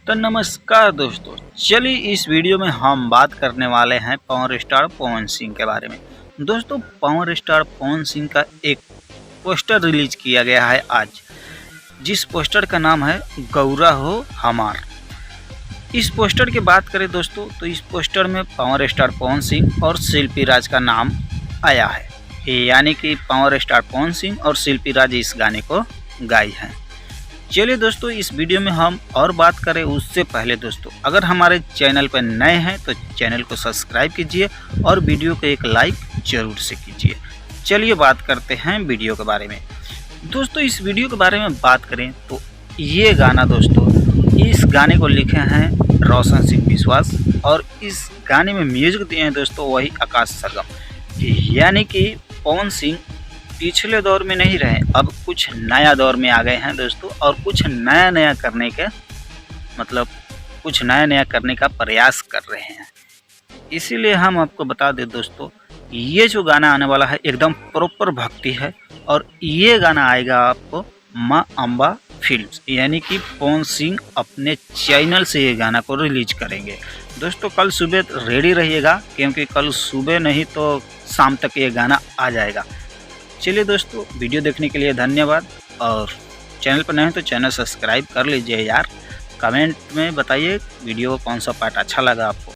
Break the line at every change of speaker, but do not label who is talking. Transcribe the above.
तो नमस्कार दोस्तों, चलिए इस वीडियो में हम बात करने वाले हैं पावर स्टार पवन सिंह के बारे में। दोस्तों, पावर स्टार पवन सिंह का एक पोस्टर रिलीज किया गया है आज, जिस पोस्टर का नाम है गौरा हो हमार। इस पोस्टर की बात करें दोस्तों, तो इस पोस्टर में पावर स्टार पवन सिंह और शिल्पी राज का नाम आया है, यानी कि पावर स्टार पवन सिंह और शिल्पी राज इस गाने को गाई हैं। चलिए दोस्तों, इस वीडियो में हम और बात करें उससे पहले दोस्तों, अगर हमारे चैनल पर नए हैं तो चैनल को सब्सक्राइब कीजिए और वीडियो को एक लाइक जरूर से कीजिए। चलिए बात करते हैं वीडियो के बारे में। दोस्तों, इस वीडियो के बारे में बात करें तो ये गाना दोस्तों, इस गाने को लिखे हैं रोशन सिंह विश्वास और इस गाने में म्यूजिक दिए हैं दोस्तों वही आकाश सरगम। यानी कि पवन सिंह पिछले दौर में नहीं रहे, अब कुछ नया दौर में आ गए हैं दोस्तों, और कुछ नया करने का प्रयास कर रहे हैं। इसीलिए हम आपको बता दें दोस्तों, ये जो गाना आने वाला है एकदम प्रॉपर भक्ति है, और ये गाना आएगा आपको माँ अम्बा फिल्म्स, यानी कि पवन सिंह अपने चैनल से ये गाना को रिलीज करेंगे। दोस्तों, कल सुबह रेडी रहिएगा, क्योंकि कल सुबह नहीं तो शाम तक ये गाना आ जाएगा। चलिए दोस्तों, वीडियो देखने के लिए धन्यवाद, और चैनल पर नए हैं तो चैनल सब्सक्राइब कर लीजिए यार। कमेंट में बताइए वीडियो का कौन सा पार्ट अच्छा लगा आपको।